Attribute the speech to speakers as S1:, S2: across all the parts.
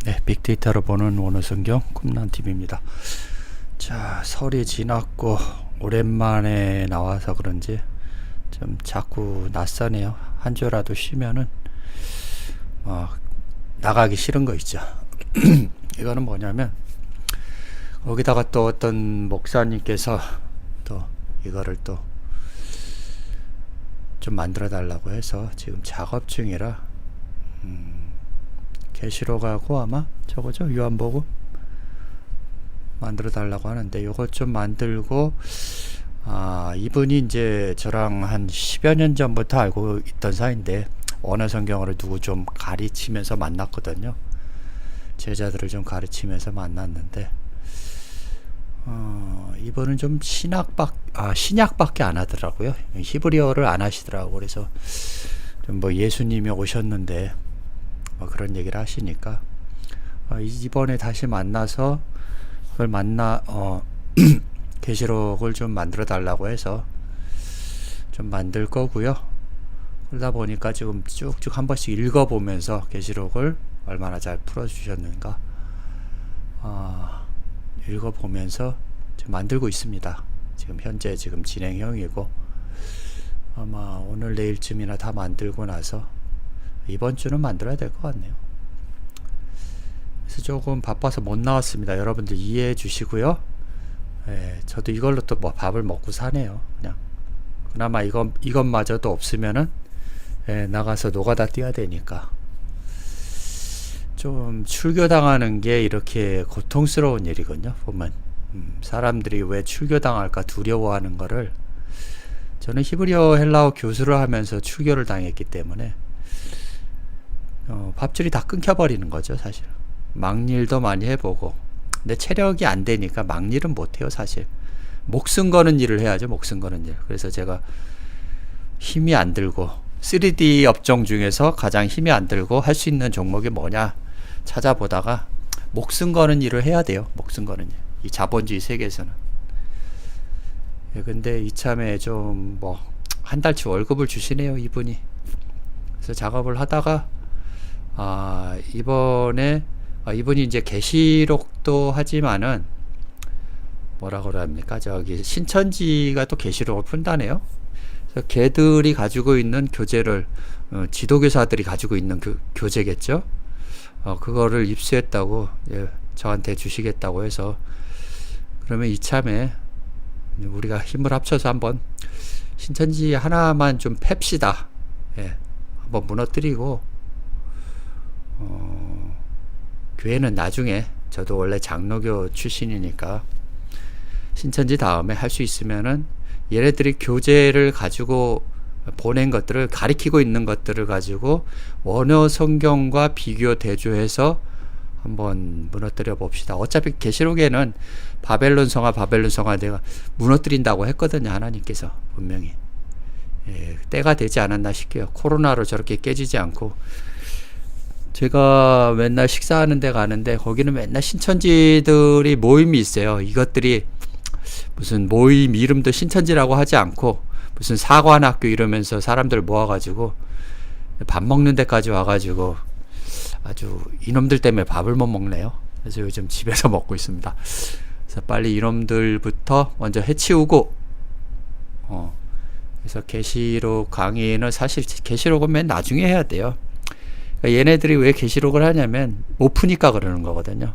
S1: 네, 빅데이터로 보는 원어성경 꿈난TV입니다. 자, 설이 지났고 오랜만에 나와서 그런지 좀 자꾸 낯서네요. 한 주라도 쉬면은 나가기 싫은 거 있죠. 이거는 뭐냐면 거기다가 또 어떤 목사님께서 또 이거를 또 좀 만들어 달라고 해서 지금 작업 중이라 계시록하고 아마 저거죠, 요한복음 만들어 달라고 하는데 요거 좀 만들고, 이분이 이제 저랑 한 10여 년 전부터 알고 있던 사이인데 언어 성경어를 누구 좀 가르치면서 만났거든요. 제자들을 좀 가르치면서 만났는데 이분은 좀 신약밖에 안 하더라고요. 히브리어를 안 하시더라고. 그래서 좀 뭐 예수님이 오셨는데 그런 얘기를 하시니까 이번에 다시 만나서 그걸 계시록을 좀 만들어 달라고 해서 좀 만들 거고요. 그러다 보니까 지금 쭉쭉 한 번씩 읽어보면서 계시록을 얼마나 잘 풀어주셨는가 읽어보면서 지금 만들고 있습니다. 지금 현재 지금 진행형이고 아마 오늘 내일쯤이나 다 만들고 나서 이번 주는 만들어야 될 것 같네요. 그래서 조금 바빠서 못 나왔습니다. 여러분들 이해해 주시고요. 저도 이걸로 또 뭐 밥을 먹고 사네요. 그냥 그나마 이것마저도 없으면은 나가서 노가다 뛰어야 되니까 좀 출교당하는 게 이렇게 고통스러운 일이거든요. 보면 사람들이 왜 출교당할까 두려워하는 거를, 저는 히브리어 헬라어 교수를 하면서 출교를 당했기 때문에 밥줄이 다 끊겨버리는 거죠. 사실 막일도 많이 해보고, 근데 체력이 안 되니까 막일은 못해요. 사실 목숨 거는 일을 해야죠. 목숨 거는 일. 그래서 제가 힘이 안 들고 3D 업종 중에서 가장 힘이 안 들고 할 수 있는 종목이 뭐냐 찾아보다가 목숨 거는 일을 해야 돼요. 목숨 거는 일. 이 자본주의 세계에서는. 근데 이참에 좀 한 달치 월급을 주시네요, 이분이. 그래서 작업을 하다가 이번에 이분이 이제 계시록도 하지만은 뭐라 그럽니까? 저기 신천지가 또 계시록을 푼다네요. 그래서 걔들이 가지고 있는 교재를 지도교사들이 가지고 있는 교재겠죠. 그거를 입수했다고 저한테 주시겠다고 해서, 그러면 이참에 우리가 힘을 합쳐서 한번 신천지 하나만 좀 팹시다. 한번 무너뜨리고 교회는 나중에, 저도 원래 장로교 출신이니까 신천지 다음에 할 수 있으면은 얘네들이 교재를 가지고 보낸 것들을, 가리키고 있는 것들을 가지고 원어 성경과 비교 대조해서 한번 무너뜨려 봅시다. 어차피 계시록에는 바벨론 성화 내가 무너뜨린다고 했거든요. 하나님께서 분명히. 때가 되지 않았나 싶게요. 코로나로 저렇게 깨지지 않고. 제가 맨날 식사하는 데 가는데 거기는 맨날 신천지들이 모임이 있어요. 이것들이 무슨 모임 이름도 신천지라고 하지 않고 무슨 사관학교 이러면서 사람들 모아가지고 밥 먹는 데까지 와가지고 아주 이놈들 때문에 밥을 못 먹네요. 그래서 요즘 집에서 먹고 있습니다. 그래서 빨리 이놈들부터 먼저 해치우고, 그래서 계시록 강의는 사실 계시록은 맨 나중에 해야 돼요. 그러니까 얘네들이 왜 계시록을 하냐면 못 푸니까 그러는 거거든요.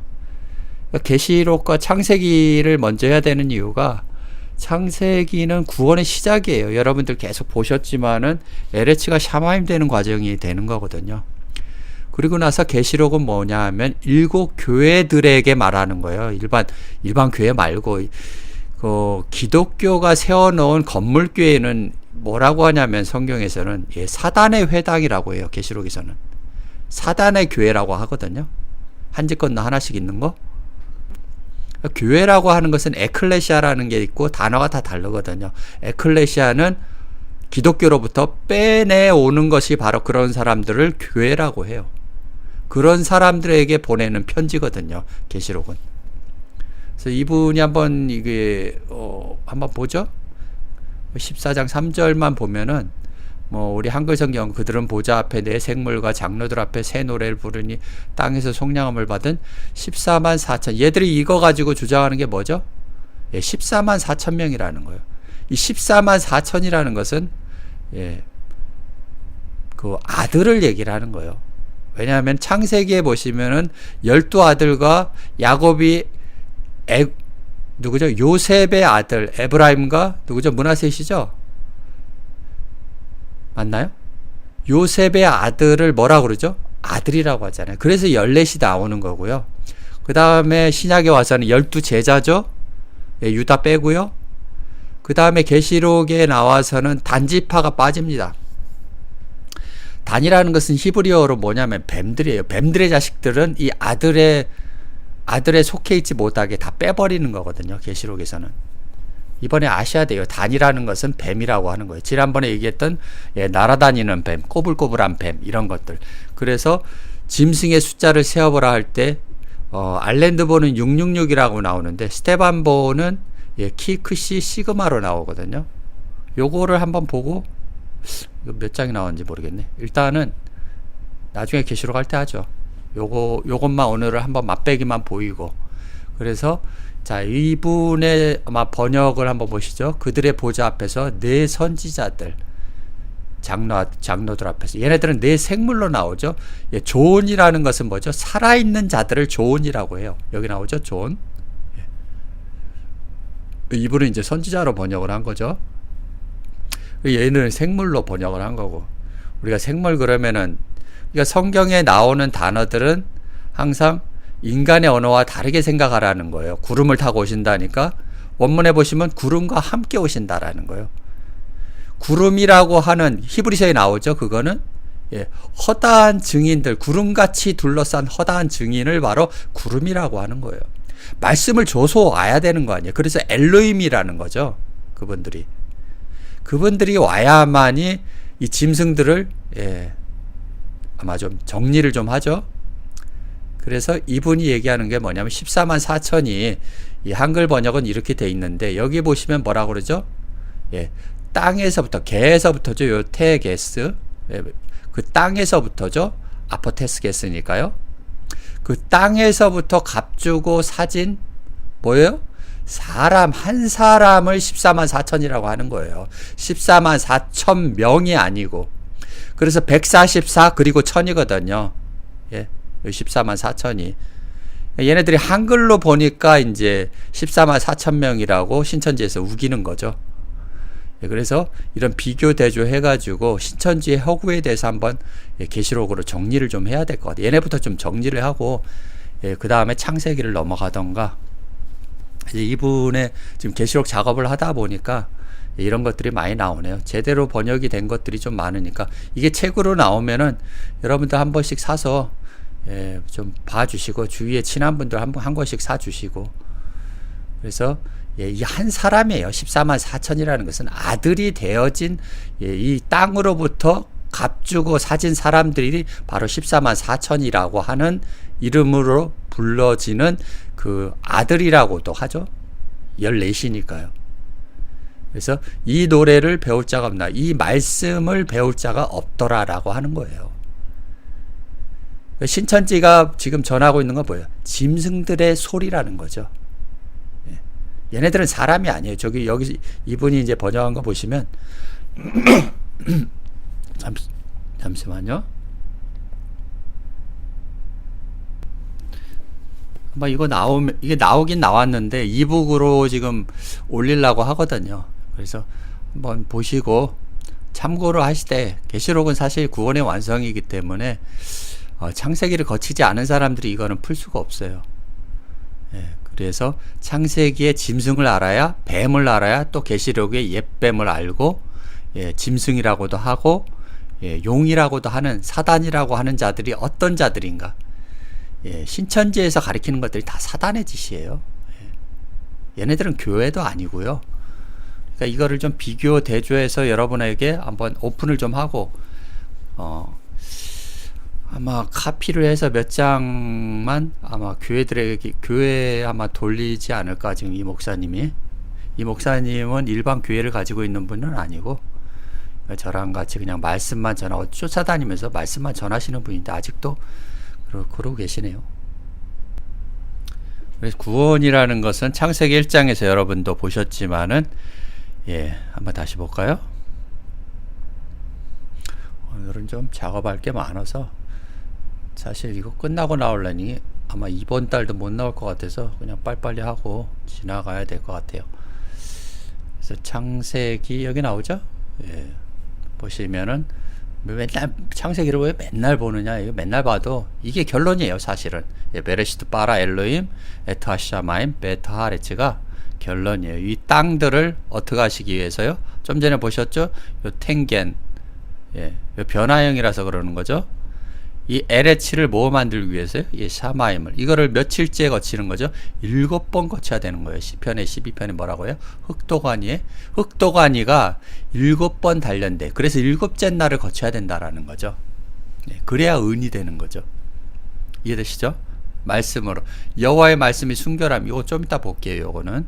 S1: 그러니까 계시록과 창세기를 먼저 해야 되는 이유가, 창세기는 구원의 시작이에요. 여러분들 계속 보셨지만은 LH가 샤마임 되는 과정이 되는 거거든요. 그리고 나서 계시록은 뭐냐 하면 7 교회들에게 말하는 거예요. 일반 교회 말고 기독교가 세워놓은 건물 교회는 뭐라고 하냐면 성경에서는 사단의 회당이라고 해요. 계시록에서는 사단의 교회라고 하거든요. 한 집 건너 하나씩 있는 거. 교회라고 하는 것은 에클레시아라는 게 있고 단어가 다 다르거든요. 에클레시아는 기독교로부터 빼내오는 것이 바로 그런 사람들을 교회라고 해요. 그런 사람들에게 보내는 편지거든요. 계시록은. 그래서 이분이 한번 한번 보죠. 14장 3절만 보면은 뭐 우리 한글 성경 그들은 보좌 앞에 내 생물과 장로들 앞에 새 노래를 부르니 땅에서 속량함을 받은 14만 4천. 얘들이 이거 가지고 주장하는 게 뭐죠? 14만 4천 명이라는 거예요. 이 14만 4천이라는 것은 그 아들을 얘기를 하는 거예요. 왜냐하면 창세기에 보시면은 12아들과 야곱이 누구죠? 요셉의 아들 에브라임과 누구죠? 므낫셋이죠? 맞나요? 요셉의 아들을 뭐라고 그러죠? 아들이라고 하잖아요. 그래서 14이 나오는 거고요. 그 다음에 신약에 와서는 12제자죠? 유다 빼고요. 그 다음에 계시록에 나와서는 단지파가 빠집니다. 단이라는 것은 히브리어로 뭐냐면 뱀들이에요. 뱀들의 자식들은 이 아들에 속해 있지 못하게 다 빼버리는 거거든요. 계시록에서는. 이번에 아셔야 돼요. 단이라는 것은 뱀이라고 하는 거예요. 지난번에 얘기했던 날아다니는 뱀, 꼬불꼬불한 뱀 이런 것들. 그래서 짐승의 숫자를 세어보라 할 때 알렌드보는 666이라고 나오는데 스테반보는 키 크시 시그마로 나오거든요. 요거를 한번 보고 몇 장이 나왔는지 모르겠네. 일단은 나중에 계시록 할 때 하죠. 요것만 오늘은 한번 맛배기만 보이고. 그래서 자, 이분의 아마 번역을 한번 보시죠. 그들의 보좌 앞에서 네 선지자들, 장로들 앞에서. 얘네들은 네 생물로 나오죠. 조온이라는 것은 뭐죠? 살아있는 자들을 조온이라고 해요. 여기 나오죠. 조온. 이분은 이제 선지자로 번역을 한 거죠. 얘는 생물로 번역을 한 거고. 우리가 생물 그러면은, 그러니까 성경에 나오는 단어들은 항상 인간의 언어와 다르게 생각하라는 거예요. 구름을 타고 오신다니까 원문에 보시면 구름과 함께 오신다라는 거예요. 구름이라고 하는 히브리서에 나오죠. 그거는 허다한 증인들, 구름같이 둘러싼 허다한 증인을 바로 구름이라고 하는 거예요. 말씀을 줘서 와야 되는 거 아니에요. 그래서 엘로힘이라는 거죠. 그분들이 와야만이 이 짐승들을 아마 좀 정리를 좀 하죠. 그래서 이분이 얘기하는 게 뭐냐면 14만 4천이 이 한글 번역은 이렇게 돼 있는데 여기 보시면 뭐라고 그러죠? 땅에서부터 개에서부터죠. 요 테게스. 그 땅에서부터죠. 아포테스게스니까요. 그 땅에서부터 값주고 사진 뭐예요? 사람 한 사람을 14만 4천이라고 하는 거예요. 14만 4천 명이 아니고. 그래서 144 그리고 1000이거든요. 14만 4천이. 얘네들이 한글로 보니까 이제 14만 4천 명이라고 신천지에서 우기는 거죠. 그래서 이런 비교 대조 해가지고 신천지의 허구에 대해서 한번 계시록으로 정리를 좀 해야 될 것 같아요. 얘네부터 좀 정리를 하고 그 다음에 창세기를 넘어가던가. 이제 이분의 지금 계시록 작업을 하다 보니까 이런 것들이 많이 나오네요. 제대로 번역이 된 것들이 좀 많으니까 이게 책으로 나오면은 여러분들 한 번씩 사서 좀 봐주시고 주위에 친한 분들 한 권씩 사주시고. 그래서 이 한 사람이에요. 14만 4천이라는 것은 아들이 되어진 이 땅으로부터 값주고 사진 사람들이 바로 14만 4천이라고 하는 이름으로 불러지는 그 아들이라고도 하죠. 14이니까요. 그래서 이 노래를 배울 자가 없나, 이 말씀을 배울 자가 없더라라고 하는 거예요. 신천지가 지금 전하고 있는 건 뭐예요? 짐승들의 소리라는 거죠. 얘네들은 사람이 아니에요. 여기 이분이 이제 번역한 거 보시면 잠시만요. 아마 이게 나오긴 나왔는데 이북으로 지금 올리려고 하거든요. 그래서 한번 보시고 참고로 하시되, 계시록은 사실 구원의 완성이기 때문에 창세기를 거치지 않은 사람들이 이거는 풀 수가 없어요. 그래서 창세기의 짐승을 알아야, 뱀을 알아야, 또 계시록의 옛뱀을 알고 짐승이라고도 하고 용이라고도 하는, 사단이라고 하는 자들이 어떤 자들인가. 신천지에서 가리키는 것들이 다 사단의 짓이에요. 얘네들은 교회도 아니고요. 그러니까 이거를 좀 비교 대조해서 여러분에게 한번 오픈을 좀 하고 아마 카피를 해서 몇 장만 아마 교회에 아마 돌리지 않을까. 지금 이 목사님은 일반 교회를 가지고 있는 분은 아니고 저랑 같이 그냥 말씀만 전하고 쫓아다니면서 말씀만 전하시는 분인데 아직도 그러고 계시네요. 그래서 구원이라는 것은 창세기 1장에서 여러분도 보셨지만은, 한번 다시 볼까요? 오늘은 좀 작업할 게 많아서 사실 이거 끝나고 나오려니 아마 이번 달도 못 나올 것 같아서 그냥 빨리빨리 하고 지나가야 될 것 같아요. 그래서 창세기 여기 나오죠? 보시면은 맨날 창세기를 왜 맨날 보느냐? 이거 맨날 봐도 이게 결론이에요, 사실은. 베레시트 바라 엘로임 에트하샤마임 베트하레츠가 결론이에요. 이 땅들을 어떻게 하시기 위해서요? 좀 전에 보셨죠? 요 탱겐, 요 변화형이라서 그러는 거죠. 이 에레치를 뭐 만들기 위해서요? 이 샤마임을. 이거를 며칠째 거치는 거죠? 7번 거쳐야 되는 거예요. 시편에 12편에 뭐라고요? 흑도가니가 7번 단련돼. 그래서 7째 날을 거쳐야 된다라는 거죠. 그래야 은이 되는 거죠. 이해되시죠? 말씀으로. 여호와의 말씀이 순결함. 이거 좀 이따 볼게요. 요거는.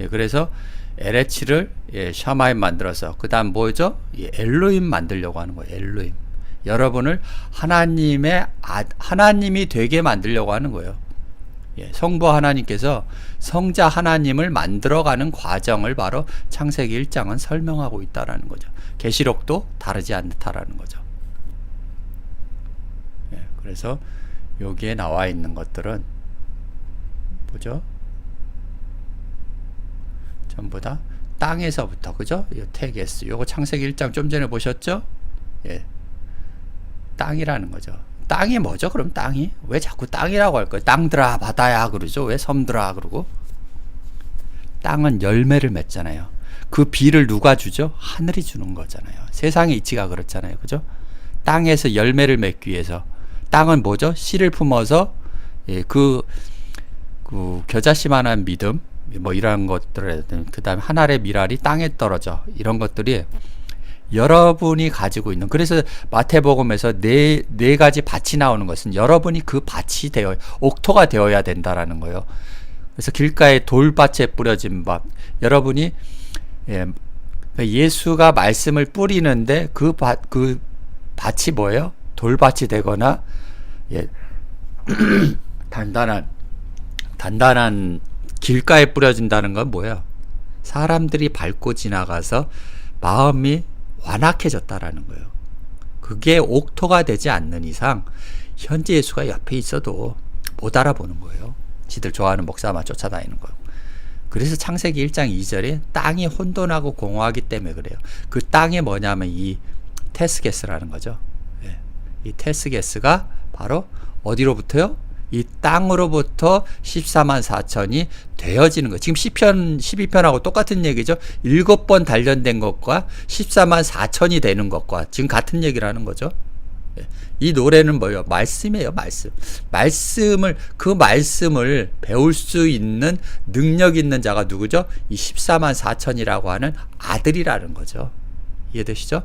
S1: 그래서 에레치를 샤마임 만들어서 그 다음 뭐죠? 엘로임 만들려고 하는 거예요. 엘로임. 여러분을 하나님이 되게 만들려고 하는 거예요. 성부 하나님께서 성자 하나님을 만들어가는 과정을 바로 창세기 1장은 설명하고 있다라는 거죠. 계시록도 다르지 않다라는 거죠. 그래서 여기에 나와 있는 것들은 뭐죠? 전부 다 땅에서부터, 그죠? 이 테게스, 요거 창세기 1장 좀 전에 보셨죠? 땅이라는 거죠. 땅이 뭐죠? 그럼 땅이? 왜 자꾸 땅이라고 할까요? 땅들아 바다야 그러죠. 왜 섬들아 그러고? 땅은 열매를 맺잖아요. 그 비를 누가 주죠? 하늘이 주는 거잖아요. 세상의 이치가 그렇잖아요. 그죠? 땅에서 열매를 맺기 위해서. 땅은 뭐죠? 씨를 품어서 그 겨자씨만한 믿음, 뭐 이런 것들, 그 다음에 한 알의 밀알이 땅에 떨어져. 이런 것들이 여러분이 가지고 있는, 그래서 마태복음에서 네 가지 밭이 나오는 것은 여러분이 그 밭이 옥토가 되어야 된다라는 거예요. 그래서 길가에 돌밭에 뿌려진 밥, 여러분이 예수가 말씀을 뿌리는데 그 밭이 뭐예요? 돌밭이 되거나 단단한 길가에 뿌려진다는 건 뭐예요? 사람들이 밟고 지나가서 마음이 완악해졌다라는 거예요. 그게 옥토가 되지 않는 이상 현재 예수가 옆에 있어도 못 알아보는 거예요. 지들 좋아하는 목사만 쫓아다니는 거예요. 그래서 창세기 1장 2절에 땅이 혼돈하고 공허하기 때문에 그래요. 그 땅이 뭐냐면 이 테스게스라는 거죠. 이 테스게스가 바로 어디로부터요? 이 땅으로부터 14만 4천이 되어지는 거예요. 지금 시편 12편하고 똑같은 얘기죠. 7번 단련된 것과 14만 4천이 되는 것과 지금 같은 얘기를 하는 거죠. 이 노래는 뭐예요? 말씀이에요. 그 말씀을 배울 수 있는 능력 있는 자가 누구죠? 이 14만 4천이라고 하는 아들이라는 거죠. 이해되시죠?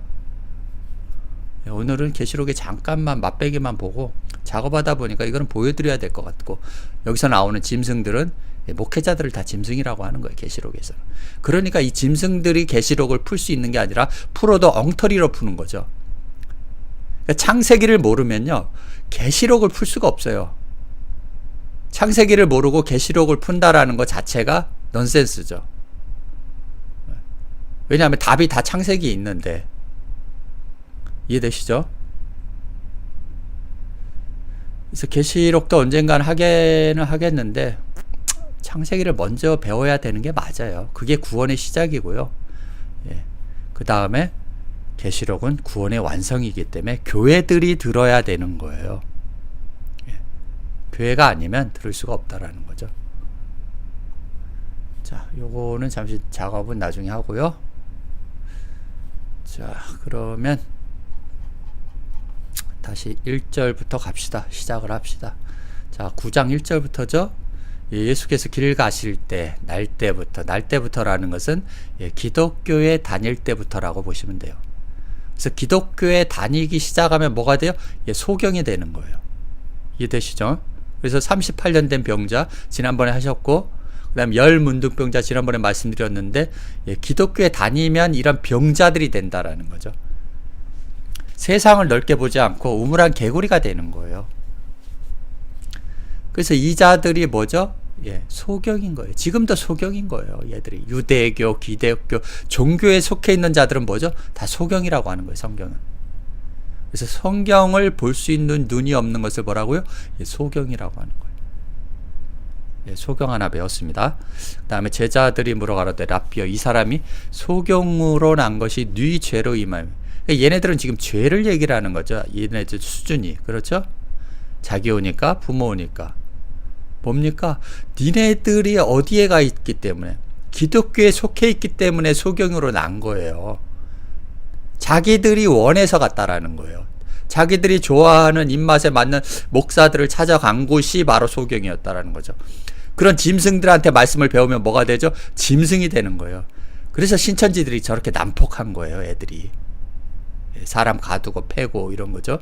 S1: 오늘은 계시록에 잠깐만 맛배기만 보고 작업하다 보니까 이거는 보여드려야 될 것 같고, 여기서 나오는 짐승들은 목회자들을 다 짐승이라고 하는 거예요. 계시록에서는. 그러니까 이 짐승들이 계시록을 풀 수 있는 게 아니라 풀어도 엉터리로 푸는 거죠. 그러니까 창세기를 모르면요 계시록을 풀 수가 없어요. 창세기를 모르고 계시록을 푼다라는 것 자체가 넌센스죠. 왜냐하면 답이 다 창세기에 있는데. 이해되시죠? 그래서 계시록도 언젠간 하게는 하겠는데 창세기를 먼저 배워야 되는 게 맞아요. 그게 구원의 시작이고요. 그 다음에 계시록은 구원의 완성이기 때문에 교회들이 들어야 되는 거예요. 교회가 아니면 들을 수가 없다라는 거죠. 자, 요거는 잠시 작업은 나중에 하고요. 자, 그러면 다시 1절부터 갑시다. 시작을 합시다. 자, 9장 1절부터죠. 예수께서 길 가실 때, 날 때부터라는 것은 기독교에 다닐 때부터라고 보시면 돼요. 그래서 기독교에 다니기 시작하면 뭐가 돼요? 소경이 되는 거예요. 이해되시죠? 그래서 38년 된 병자 지난번에 하셨고, 그다음 열문둥병자 지난번에 말씀드렸는데 기독교에 다니면 이런 병자들이 된다라는 거죠. 세상을 넓게 보지 않고 우물한 개구리가 되는 거예요. 그래서 이 자들이 뭐죠? 소경인 거예요. 지금도 소경인 거예요. 얘들이 유대교, 기독교, 종교에 속해 있는 자들은 뭐죠? 다 소경이라고 하는 거예요. 성경은. 그래서 성경을 볼 수 있는 눈이 없는 것을 뭐라고요? 소경이라고 하는 거예요. 소경 하나 배웠습니다. 그 다음에 제자들이 물어가로되 라삐어, 이 사람이 소경으로 난 것이 네 죄로 임하며. 얘네들은 지금 죄를 얘기를 하는 거죠. 얘네들 수준이. 그렇죠? 자기 오니까 부모 오니까 뭡니까? 니네들이 어디에 가 있기 때문에, 기독교에 속해 있기 때문에 소경으로 난 거예요. 자기들이 원해서 갔다라는 거예요. 자기들이 좋아하는 입맛에 맞는 목사들을 찾아간 곳이 바로 소경이었다라는 거죠. 그런 짐승들한테 말씀을 배우면 뭐가 되죠? 짐승이 되는 거예요. 그래서 신천지들이 저렇게 난폭한 거예요. 애들이 사람 가두고 패고 이런 거죠.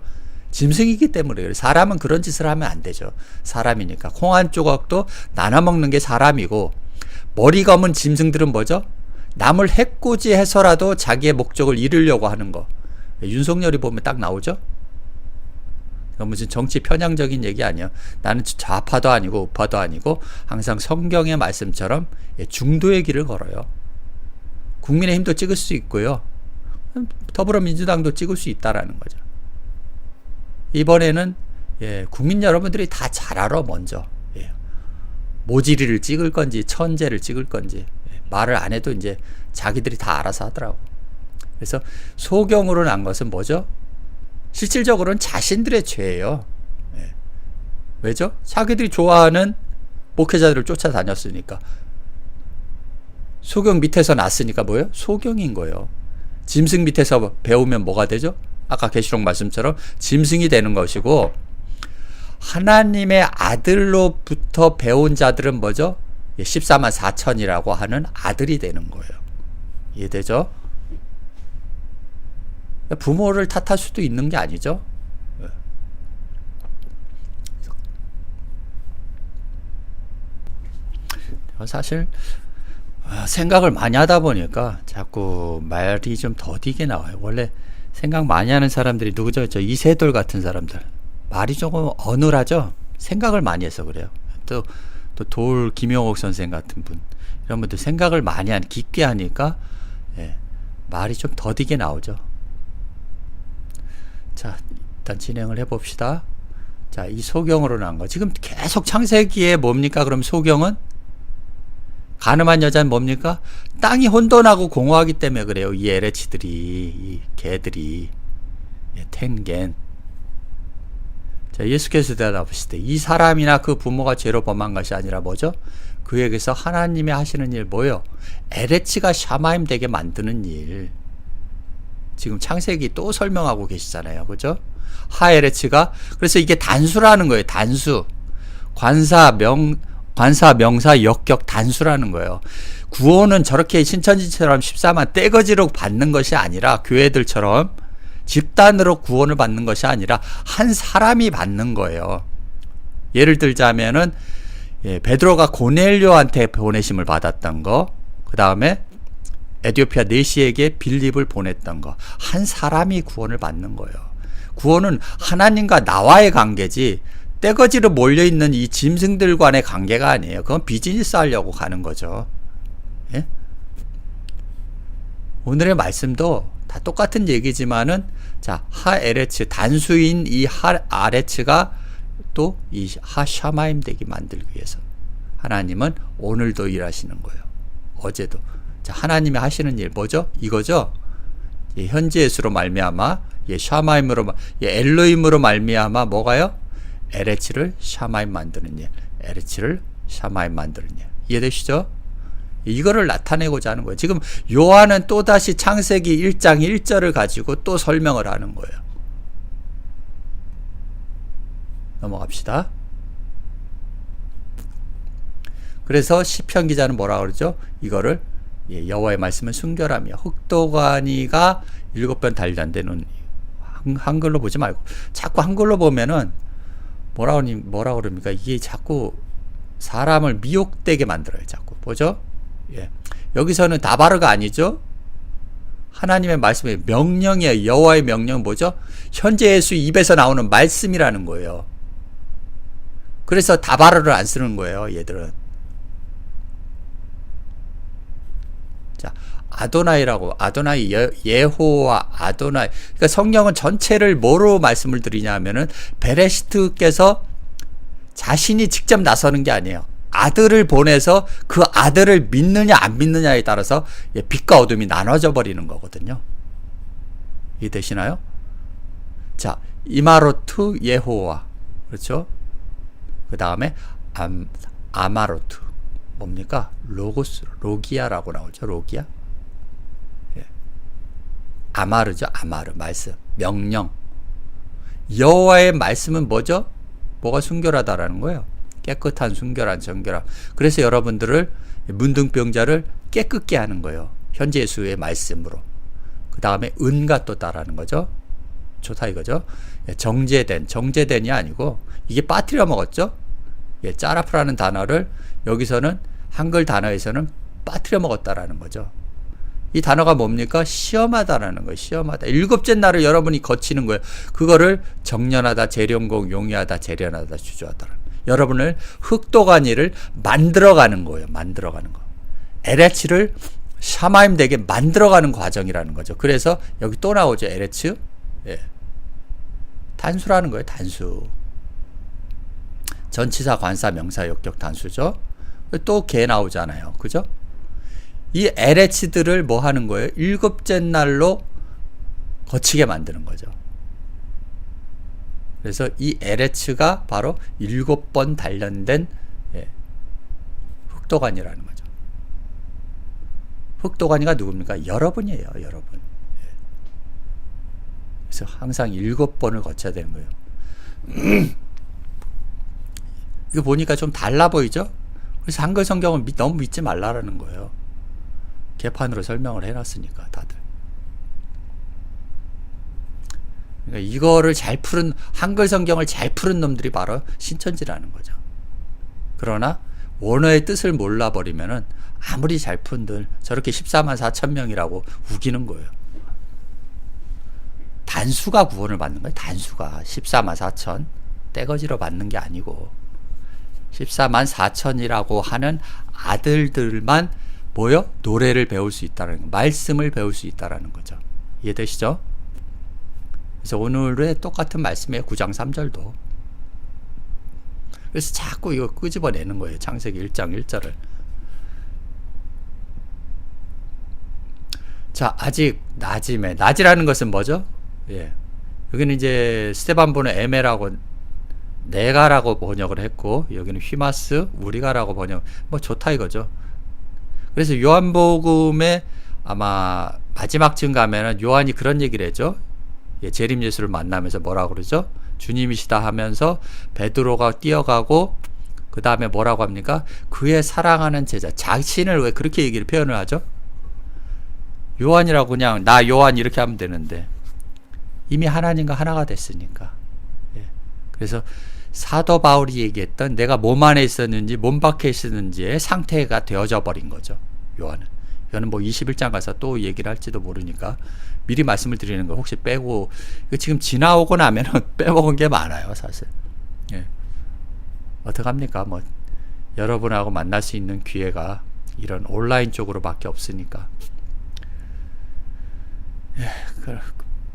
S1: 짐승이기 때문에 그래요. 사람은 그런 짓을 하면 안 되죠. 사람이니까. 콩 한 조각도 나눠 먹는 게 사람이고, 머리 검은 짐승들은 뭐죠? 남을 해코지해서라도 자기의 목적을 이루려고 하는 거. 윤석열이 보면 딱 나오죠? 무슨 정치 편향적인 얘기 아니에요. 나는 좌파도 아니고 우파도 아니고 항상 성경의 말씀처럼 중도의 길을 걸어요. 국민의힘도 찍을 수 있고요. 더불어민주당도 찍을 수 있다라는 거죠. 이번에는 국민 여러분들이 다 잘 알아. 먼저 모지리를 찍을 건지 천재를 찍을 건지 말을 안 해도 이제 자기들이 다 알아서 하더라고. 그래서 소경으로 난 것은 뭐죠? 실질적으로는 자신들의 죄예요. 왜죠? 자기들이 좋아하는 목회자들을 쫓아다녔으니까. 소경 밑에서 났으니까 뭐예요? 소경인 거예요. 짐승 밑에서 배우면 뭐가 되죠? 아까 계시록 말씀처럼 짐승이 되는 것이고, 하나님의 아들로부터 배운 자들은 뭐죠? 14만 4천이라고 하는 아들이 되는 거예요. 이해되죠? 부모를 탓할 수도 있는 게 아니죠. 사실 생각을 많이 하다 보니까 자꾸 말이 좀 더디게 나와요. 원래 생각 많이 하는 사람들이 누구죠? 저 이세돌 같은 사람들. 말이 조금 어눌하죠? 생각을 많이 해서 그래요. 또 돌 김용옥 선생 같은 분. 이런 분들 생각을 많이 깊게 하니까 말이 좀 더디게 나오죠. 자, 일단 진행을 해봅시다. 자, 이 소경으로 난 거. 지금 계속 창세기에 뭡니까? 그럼 소경은? 가늠한 여자는 뭡니까? 땅이 혼돈하고 공허하기 때문에 그래요. 이 LH들이, 이 개들이, 텐겐. 자, 예수께서 대답하시되 이 사람이나 그 부모가 죄로 범한 것이 아니라 뭐죠? 그에게서 하나님이 하시는 일 뭐예요? LH가 샤마임 되게 만드는 일. 지금 창세기 또 설명하고 계시잖아요. 그죠? 하LH가, 그래서 이게 단수라는 거예요. 단수. 관사, 명사, 역격, 단수라는 거예요. 구원은 저렇게 신천지처럼 14만 떼거지로 받는 것이 아니라, 교회들처럼 집단으로 구원을 받는 것이 아니라 한 사람이 받는 거예요. 예를 들자면은 베드로가 고넬료한테 보내심을 받았던 거, 그 다음에 에디오피아 내시에게 빌립을 보냈던 거, 한 사람이 구원을 받는 거예요. 구원은 하나님과 나와의 관계지 떼거지로 몰려있는 이 짐승들 간의 관계가 아니에요. 그건 비즈니스 하려고 가는 거죠. 예? 오늘의 말씀도 다 똑같은 얘기지만은, 자, 하LH, 단수인 이 하RH가 또 이 하샤마임 되게 만들기 위해서 하나님은 오늘도 일하시는 거예요. 어제도. 자, 하나님이 하시는 일 뭐죠? 이거죠? 현재 예수로 말미암아, 샤마임으로, 엘로힘으로 말미암아 뭐가요? LH를 샤마임 만드는 일, LH를 샤마임 만드는 일. 이해되시죠? 이거를 나타내고자 하는 거예요. 지금 요한은 또다시 창세기 1장 1절을 가지고 또 설명을 하는 거예요. 넘어갑시다. 그래서 시편 기자는 뭐라고 그러죠? 이거를 여호와의 말씀은 순결하며 흑도가니가 7번 단련되는, 한글로 보지 말고 자꾸 한글로 보면은 뭐라 그럽니까? 이게 자꾸 사람을 미혹되게 만들어요. 자꾸. 보죠? 예. 여기서는 다바르가 아니죠? 하나님의 말씀이 명령이에요. 여호와의 명령은 뭐죠? 현재 예수 입에서 나오는 말씀이라는 거예요. 그래서 다바르를 안 쓰는 거예요. 얘들은. 자, 아도나이라고, 아도나이, 예호와 아도나이. 그러니까 성경은 전체를 뭐로 말씀을 드리냐면은 베레시트께서 자신이 직접 나서는 게 아니에요. 아들을 보내서 그 아들을 믿느냐 안 믿느냐에 따라서 빛과 어둠이 나눠져 버리는 거거든요. 이해되시나요? 자, 이마로트 예호와. 그렇죠? 그 다음에 아마로트. 뭡니까? 로고스, 로기아라고 나오죠. 로기아. 예. 아마르죠. 아마르. 말씀. 명령. 여호와의 말씀은 뭐죠? 뭐가 순결하다라는 거예요. 깨끗한, 순결한, 정결한. 그래서 여러분들을, 문둥병자를 깨끗게 하는 거예요. 현재 예수의 말씀으로. 그 다음에 은가 또 따라하는 거죠. 좋다 이거죠. 정제된이 아니고, 이게 빠뜨려 먹었죠. 예, 짜라프라는 단어를 여기서는 한글 단어에서는 빠뜨려 먹었다라는 거죠. 이 단어가 뭡니까? 시험하다라는 거예요. 시험하다. 7째 날을 여러분이 거치는 거예요. 그거를 정련하다, 재련공, 용의하다, 재련하다, 주저하다. 여러분을 흑도가니를 만들어가는 거예요. 만들어가는 거. 에레츠를 샤마임 되게 만들어가는 과정이라는 거죠. 그래서 여기 또 나오죠. 에레츠. 예. 단수라는 거예요. 단수. 전치사, 관사, 명사, 역격, 단수죠. 또 개 나오잖아요. 그죠? 이 에레츠들을 뭐 하는 거예요? 7째 날로 거치게 만드는 거죠. 그래서 이 에레츠가 바로 7번 단련된 흑도간이라는 거죠. 흑도간이가 누굽니까? 여러분이에요. 여러분. 그래서 항상 7번을 거쳐야 되는 거예요. 이거 보니까 좀 달라 보이죠? 그래서 한글 성경을 너무 믿지 말라라는 거예요. 개판으로 설명을 해놨으니까 다들. 그러니까 이거를 잘 푸른, 한글 성경을 잘 푸른 놈들이 바로 신천지라는 거죠. 그러나 원어의 뜻을 몰라버리면은 아무리 잘 푼들 저렇게 14만 4천 명이라고 우기는 거예요. 단수가 구원을 받는 거예요. 단수가 14만 4천 떼거지로 받는 게 아니고 14만 4천이라고 하는 아들들만 뭐요? 노래를 배울 수 있다는 거, 말씀을 배울 수 있다는 거죠. 이해되시죠? 그래서 오늘의 똑같은 말씀이에요. 9장 3절도. 그래서 자꾸 이거 끄집어내는 거예요. 창세기 1장 1절을. 자, 아직 낮임에. 낮이라는 것은 뭐죠? 예. 여기는 이제 스테반보는 에메라고 내가라고 번역을 했고, 여기는 휘마스, 우리가라고 번역. 뭐 좋다 이거죠. 그래서 요한복음의 아마 마지막 쯤 가면은 요한이 그런 얘기를 했죠. 예, 재림 예수를 만나면서 뭐라고 그러죠? 주님이시다 하면서 베드로가 뛰어가고 그 다음에 뭐라고 합니까? 그의 사랑하는 제자. 자신을 왜 그렇게 얘기를 표현을 하죠? 요한이라고 그냥 나 요한 이렇게 하면 되는데 이미 하나님과 하나가 됐으니까. 예. 그래서 사도 바울이 얘기했던 내가 몸 안에 있었는지 몸 밖에 있었는지의 상태가 되어져 버린 거죠. 요한은. 이거는 뭐 21장 가서 또 얘기를 할지도 모르니까 미리 말씀을 드리는 거 혹시 빼고 이거 지금 지나오고 나면은 빼먹은 게 많아요, 사실. 예. 어떡합니까? 뭐 여러분하고 만날 수 있는 기회가 이런 온라인 쪽으로밖에 없으니까. 예,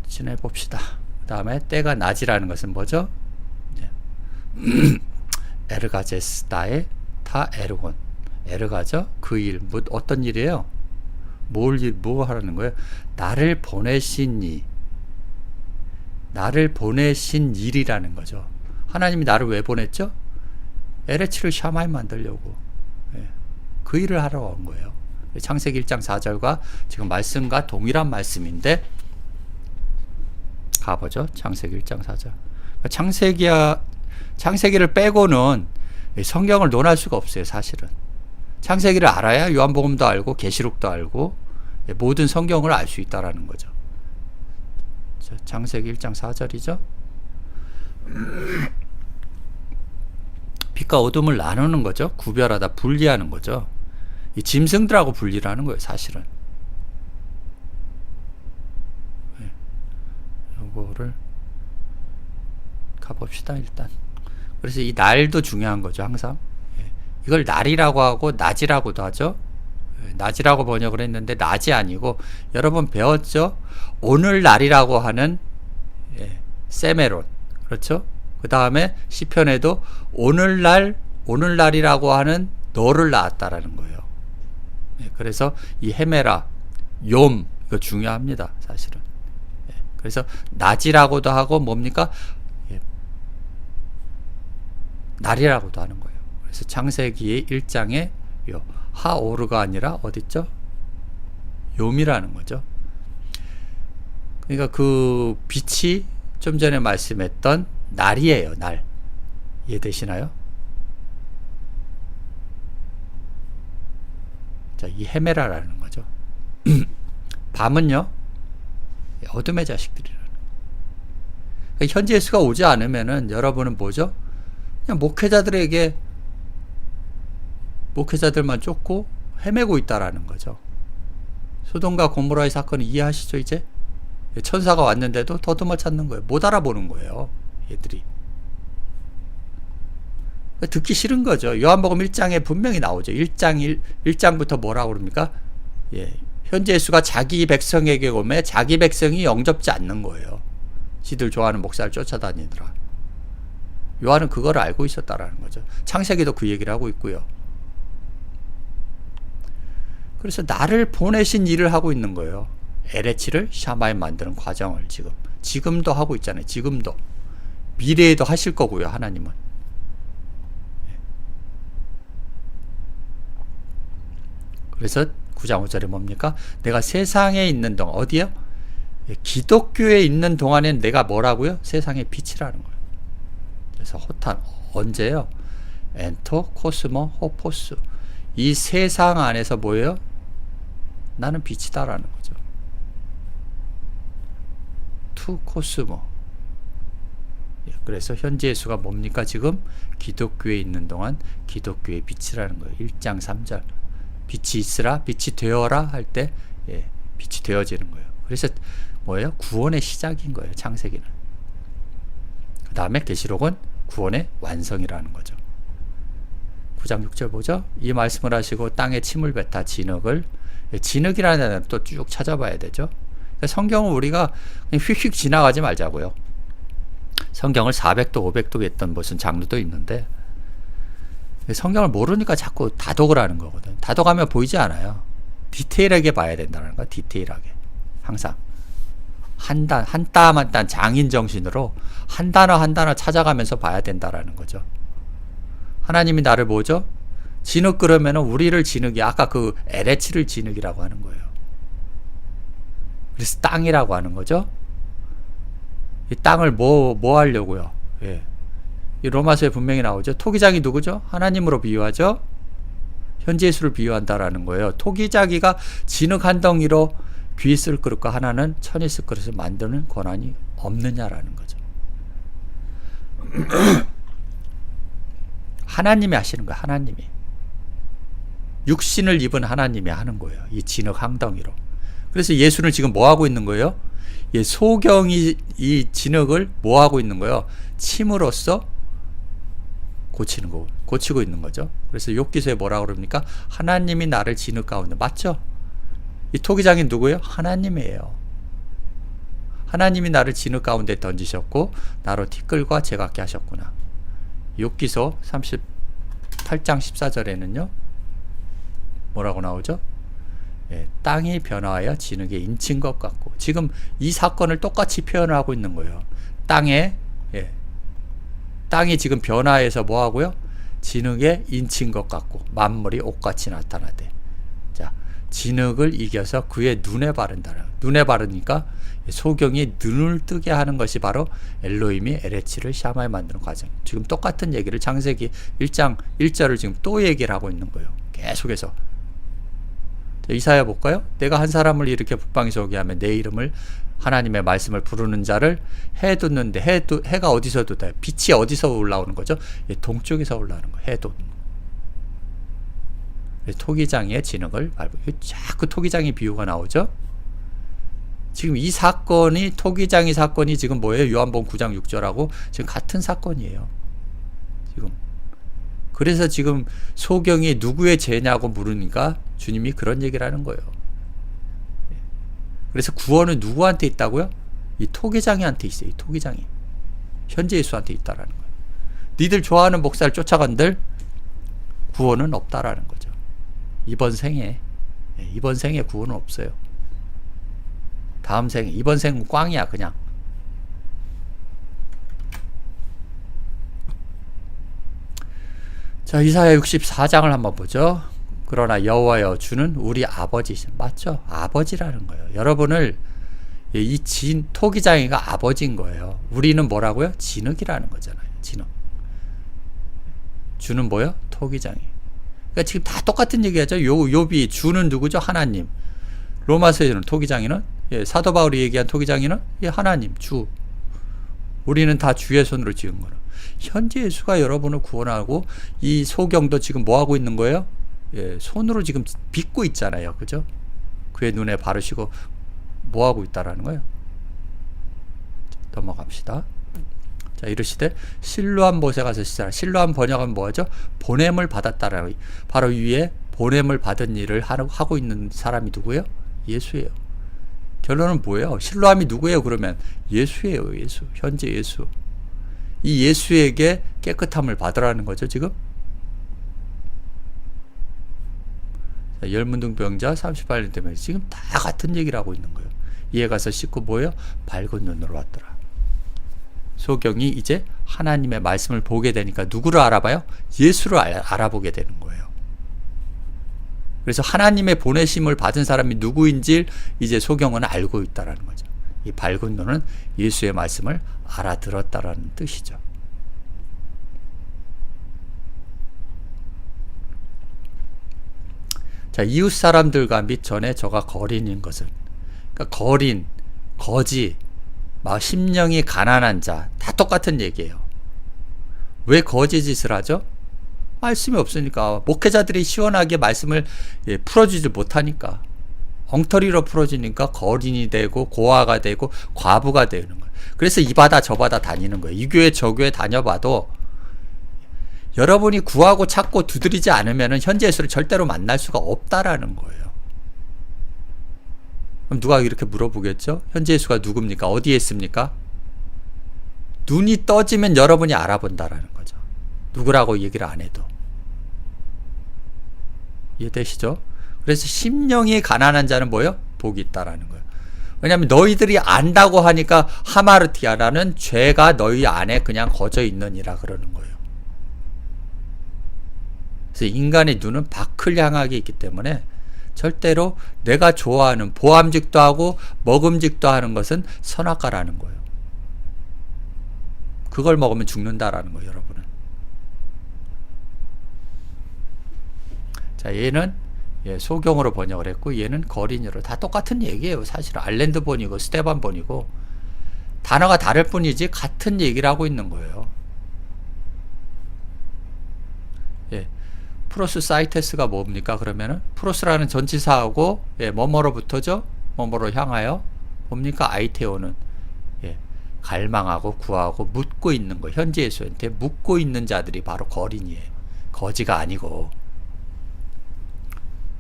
S1: 지내봅시다. 그 다음에 때가 낮이라는 것은 뭐죠? 에르가제스다의 타 에르곤. 에르가죠? 그 일, 뭐 어떤 일이에요? 뭐 하라는 거예요? 나를 보내신 이. 나를 보내신 일이라는 거죠. 하나님이 나를 왜 보냈죠? 에레츠를 샤마이 만들려고. 예. 그 일을 하러 온 거예요. 창세기 1장 4절과 지금 말씀과 동일한 말씀인데 가보죠. 창세기 1장 4절. 창세기를 빼고는 성경을 논할 수가 없어요, 사실은. 창세기를 알아야 요한복음도 알고 계시록도 알고 모든 성경을 알 수 있다라는 거죠. 자, 창세기 1장 4절이죠. 빛과 어둠을 나누는 거죠. 구별하다, 분리하는 거죠. 이 짐승들하고 분리를 하는 거예요, 사실은. 요거를 가봅시다, 일단. 그래서 이 날도 중요한 거죠, 항상. 이걸 날이라고 하고 낮이라고도 하죠. 낮이라고 번역을 했는데 낮이 아니고, 여러분 배웠죠? 오늘날이라고 하는 세메론. 그렇죠? 그 다음에 시편에도 오늘날이라고 하는 너를 낳았다라는 거예요. 그래서 이 헤메라, 욤, 이거 중요합니다, 사실은. 그래서 낮이라고도 하고 뭡니까? 날이라고도 하는 거예요. 그래서 창세기 1장에 요 하오르가 아니라 어딨죠? 욤이라는 거죠. 그러니까 그 빛이 좀 전에 말씀했던 날이에요, 날. 이해되시나요? 자, 이 헤메라라는 거죠. 밤은요, 어둠의 자식들이라는. 그러니까 현재 예수가 오지 않으면은 여러분은 뭐죠? 그냥 목회자들만 쫓고 헤매고 있다라는 거죠. 소돔과 고모라의 사건을 이해하시죠, 이제? 천사가 왔는데도 더듬어 찾는 거예요. 못 알아보는 거예요, 얘들이. 듣기 싫은 거죠. 요한복음 1장에 분명히 나오죠. 1장부터 뭐라고 그럽니까? 현재 예수가 자기 백성에게 오매 자기 백성이 영접지 않는 거예요. 지들 좋아하는 목사를 쫓아다니더라. 요한은 그걸 알고 있었다라는 거죠. 창세기도 그 얘기를 하고 있고요. 그래서 나를 보내신 일을 하고 있는 거예요. LH를 샤마에 만드는 과정을 지금도 하고 있잖아요. 지금도. 미래에도 하실 거고요, 하나님은. 그래서 9장 5절에 뭡니까? 내가 세상에 있는 동안, 어디요? 기독교에 있는 동안엔 내가 뭐라고요? 세상의 빛이라는 거예요. 그래서 호탄, 언제요? 엔토, 코스모, 호포스. 이 세상 안에서 뭐예요? 나는 빛이다라는 거죠. 투 코스모. 그래서 현재 예수가 뭡니까? 지금 기독교에 있는 동안 기독교의 빛이라는 거예요. 1장 3절. 빛이 있으라, 빛이 되어라 할 때 빛이 되어지는 거예요. 그래서 뭐예요? 구원의 시작인 거예요, 창세기는. 그 다음에 계시록은 구원의 완성이라는 거죠. 9장 6절 보죠. 이 말씀을 하시고 땅에 침을 뱉아 진흙이라는 단어를 또 쭉 찾아봐야 되죠. 성경을 우리가 그냥 휙휙 지나가지 말자고요. 성경을 400도 500도 했던 무슨 장르도 있는데, 성경을 모르니까 자꾸 다독을 하는 거거든. 다독하면 보이지 않아요. 디테일하게 봐야 된다는 거야. 디테일하게. 항상. 한 땀 한 땀 장인 정신으로 한 단어 찾아가면서 봐야 된다라는 거죠. 하나님이 나를 뭐죠? 진흙 그러면은 우리를 진흙이, 아까 그 LH를 진흙이라고 하는 거예요. 그래서 땅이라고 하는 거죠. 이 땅을 뭐 하려고요? 이 로마서에 분명히 나오죠. 토기장이 누구죠? 하나님으로 비유하죠. 현재 예수를 비유한다라는 거예요. 토기장이가 진흙 한 덩이로 귀 쓸 그릇과 하나는 천이 쓸 그릇을 만드는 권한이 없느냐라는 거죠. 하나님이 하시는 거예요. 하나님이. 육신을 입은 하나님이 하는 거예요. 이 진흙 한 덩이로. 그래서 예수는 지금 뭐 하고 있는 거예요? 소경이 이 진흙을 뭐 하고 있는 거예요? 침으로써 고치고 있는 거죠. 그래서 욥기서에 뭐라고 그럽니까? 하나님이 나를 진흙 가운데, 맞죠? 이 토기장이 누구예요? 하나님이에요. 하나님이 나를 진흙 가운데 던지셨고 나로 티끌과 재같게 하셨구나. 욥기서 38장 14절에는요 뭐라고 나오죠? 땅이 변화하여 진흙에 인친 것 같고, 지금 이 사건을 똑같이 표현을 하고 있는 거예요. 땅이 지금 변화해서 뭐 하고요? 진흙에 인친 것 같고 만물이 옷같이 나타나되, 자, 진흙을 이겨서 그의 눈에 바른다. 눈에 바르니까 소경이 눈을 뜨게 하는 것이 바로 엘로힘이 LH를 샤마에 만드는 과정. 지금 똑같은 얘기를 창세기 1장 1절을 지금 또 얘기를 하고 있는 거예요. 계속해서. 이사야 볼까요? 내가 한 사람을 이렇게 북방에서 오게 하면 내 이름을 하나님의 말씀을 부르는 자를 해 뒀는데 해가 어디서 돋아요? 빛이 어디서 올라오는 거죠? 동쪽에서 올라오는 거예요. 해 돋는 거. 토기장의 진흙을 밟고 자꾸 토기장의 비유가 나오죠. 지금 이 사건이 토기장의 사건이 지금 뭐예요? 요한복음 9장 6절하고 지금 같은 사건이에요. 지금 그래서 지금 소경이 누구의 죄냐고 물으니까 주님이 그런 얘기를 하는 거예요. 그래서 구원은 누구한테 있다고요? 이 토기장이한테 있어요. 이 토기장이 현재 예수한테 있다라는 거예요. 니들 좋아하는 목사를 쫓아간들 구원은 없다라는 거죠. 이번 생에 구원은 없어요. 다음 생에, 이번 생은 꽝이야 그냥. 자, 이사야 64장을 한번 보죠. 그러나 여호와여 주는 우리 아버지신, 맞죠? 아버지라는 거예요. 여러분을 이 토기장이가 아버지인 거예요. 우리는 뭐라고요? 진흙이라는 거잖아요. 진흙. 주는 뭐요? 토기장이. 그러니까 지금 다 똑같은 얘기하죠. 욥이 주는 누구죠? 하나님. 로마서에는 토기장이는 사도 바울이 얘기한 토기장이는 하나님, 주. 우리는 다 주의 손으로 지은 거는. 현재 예수가 여러분을 구원하고 이 소경도 지금 뭐 하고 있는 거예요? 손으로 지금 빚고 있잖아요. 그죠? 그의 눈에 바르시고 뭐 하고 있다라는 거예요. 넘어갑시다. 자, 이르시되 실로암 못에 가서 씻으라. 실로암 번역은 뭐죠? 보냄을 받았다라는 거예요. 바로 위에 보냄을 받은 일을 하고 있는 사람이 누구예요? 예수예요. 결론은 뭐예요? 실로암이 누구예요? 그러면 예수예요. 예수. 현재 예수. 이 예수에게 깨끗함을 받으라는 거죠. 지금 열문둥병자 38년 때문에 지금 다 같은 얘기를 하고 있는 거예요. 이에 가서 씻고 뭐예요? 밝은 눈으로 왔더라. 소경이 이제 하나님의 말씀을 보게 되니까 누구를 알아봐요? 예수를 알아보게 되는 거예요. 그래서 하나님의 보내심을 받은 사람이 누구인지 이제 소경은 알고 있다라는 거죠. 이 밝은 눈은 예수의 말씀을 알아들었다라는 뜻이죠. 자, 이웃 사람들과 및 전에 저가 거린인 것은, 그러니까 거린, 거지, 막 심령이 가난한 자, 다 똑같은 얘기예요. 왜 거지 짓을 하죠? 말씀이 없으니까. 목회자들이 시원하게 말씀을 풀어주지 못하니까. 엉터리로 풀어지니까 거린이 되고 고아가 되고 과부가 되는 거예요. 그래서 이 바다 저 바다 다니는 거예요. 이 교회 저 교회 다녀봐도 여러분이 구하고 찾고 두드리지 않으면 현재 예수를 절대로 만날 수가 없다라는 거예요. 그럼 누가 이렇게 물어보겠죠? 현재 예수가 누굽니까? 어디에 있습니까? 눈이 떠지면 여러분이 알아본다라는 거죠. 누구라고 얘기를 안 해도. 이해되시죠? 그래서 심령이 가난한 자는 뭐예요? 복이 있다라는 거예요. 왜냐하면 너희들이 안다고 하니까 하마르티아라는 죄가 너희 안에 그냥 거저 있느니라 그러는 거예요. 그래서 인간의 눈은 밖을 향하게 있기 때문에 절대로 내가 좋아하는 보암직도 하고 먹음직도 하는 것은 선악과라는 거예요. 그걸 먹으면 죽는다라는 거예요, 여러분은. 자, 얘는 소경으로 번역을 했고 얘는 거린이로, 다 똑같은 얘기예요. 사실은 알랜드 본이고 스테반 본이고 단어가 다를 뿐이지 같은 얘기를 하고 있는 거예요. 프로스 사이테스가 뭡니까? 그러면은 프로스라는 전치사하고 뭐뭐로부터죠? 뭐뭐로 향하여 뭡니까? 아이테오는 갈망하고 구하고 묻고 있는 거. 현재 예수한테 묻고 있는 자들이 바로 거린이에요. 거지가 아니고.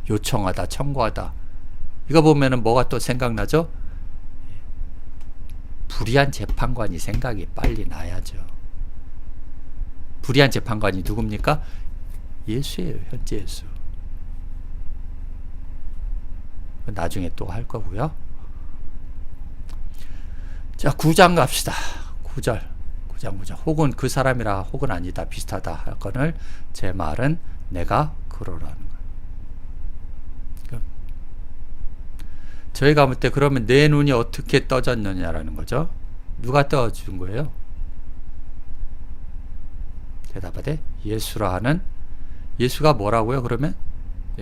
S1: 요청하다, 청구하다. 이거 보면은 뭐가 또 생각나죠? 불의한 재판관이 생각이 빨리 나야죠. 불의한 재판관이 누굽니까? 예수예요. 현재 예수. 나중에 또 할 거고요. 자, 9장 갑시다. 9절. 혹은 그 사람이라 혹은 아니다 비슷하다 하거늘 제 말은 내가 그러라는 거예요. 저희가 볼 때 그러면 내 눈이 어떻게 떠졌느냐라는 거죠. 누가 떠준 거예요? 대답하되 예수라 하는, 예수가 뭐라고요? 그러면